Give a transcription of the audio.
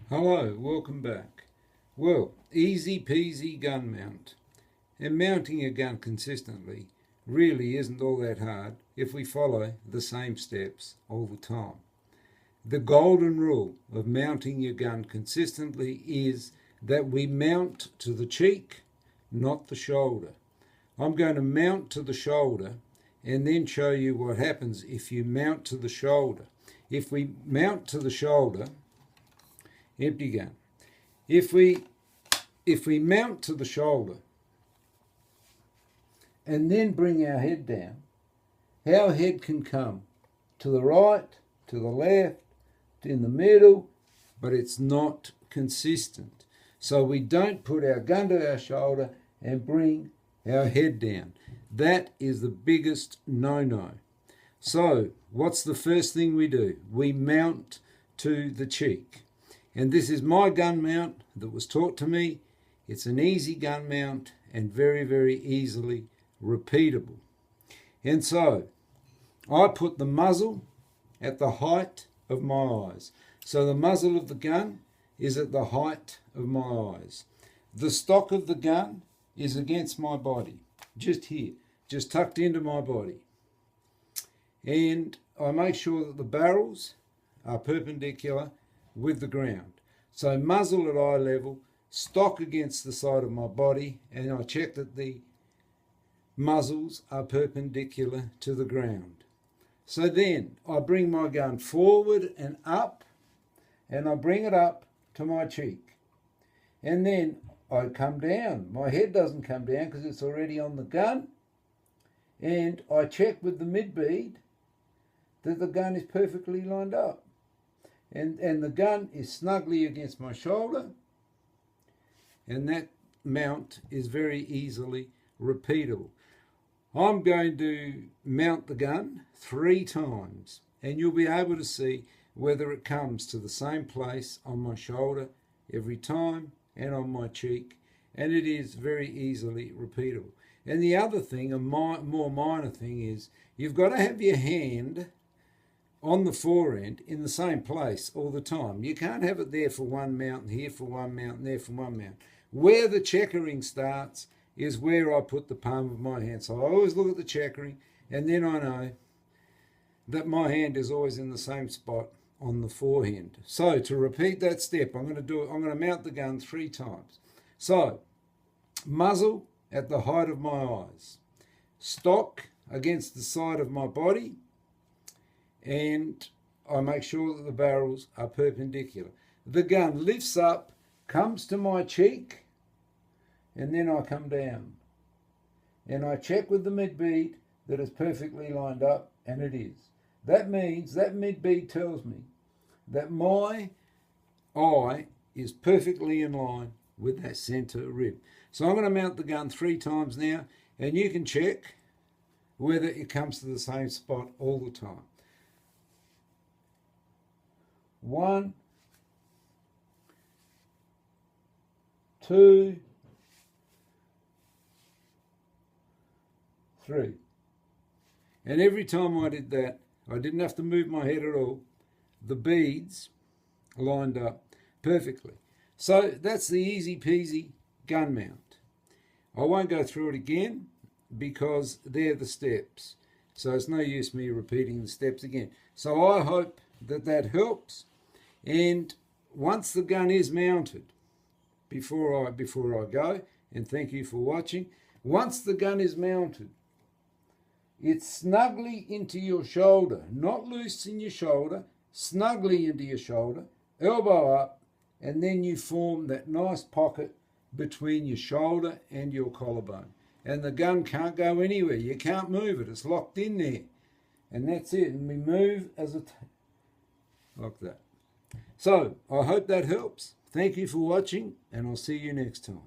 Hello, welcome back. Well, easy peasy gun mount. And mounting a gun consistently really isn't all that hard if we follow the same steps all the time. The golden rule of mounting your gun consistently is that we mount to the cheek, not the shoulder. I'm going to mount to the shoulder and then show you what happens if you mount to the shoulder. If we mount to the shoulder, empty gun. If we mount to the shoulder and then bring our head down, our head can come to the right, to the left, in the middle, but it's not consistent. So we don't put our gun to our shoulder and bring our head down. That is the biggest no-no. So what's the first thing we do? We mount to the cheek. And this is my gun mount that was taught to me. It's an easy gun mount and very, very easily repeatable. And so I put the muzzle at the height of my eyes. So the muzzle of the gun is at the height of my eyes. The stock of the gun is against my body, just here, just tucked into my body. And I make sure that the barrels are perpendicular with the ground. So muzzle at eye level, stock against the side of my body, and I check that the muzzles are perpendicular to the ground. So then I bring my gun forward and up, and I bring it up to my cheek. And then I come down. My head doesn't come down because it's already on the gun. And I check with the mid-bead that the gun is perfectly lined up. And the gun is snugly against my shoulder. And that mount is very easily repeatable. I'm going to mount the gun 3 times, and you'll be able to see whether it comes to the same place on my shoulder every time and on my cheek, and it is very easily repeatable. And the other thing, a more minor thing, is you've got to have your hand on the forend in the same place all the time. You can't have it there for one mount and here for one mount and there for one mount. Where the checkering starts is where I put the palm of my hand. So I always look at the checkering, and then I know that my hand is always in the same spot on the forehand. So to repeat that step, I'm going to mount the gun 3 times. So muzzle at the height of my eyes, stock against the side of my body, and I make sure that the barrels are perpendicular. The gun lifts up, comes to my cheek, and then I come down. And I check with the mid-bead that it's perfectly lined up, and it is. That means that mid-bead tells me that my eye is perfectly in line with that center rib. So I'm going to mount the gun 3 times now, and you can check whether it comes to the same spot all the time. 1, 2, 3. And every time I did that, I didn't have to move my head at all. The beads lined up perfectly. So that's the easy peasy gun mount. I won't go through it again because they're the steps. So it's no use me repeating the steps again. So I hope that that helps. And once the gun is mounted, before I go, and thank you for watching, once the gun is mounted, it's snugly into your shoulder, not loose in your shoulder, snugly into your shoulder, elbow up, and then you form that nice pocket between your shoulder and your collarbone. And the gun can't go anywhere. You can't move it. It's locked in there. And that's it. And we move as like that. So I hope that helps. Thank you for watching, and I'll see you next time.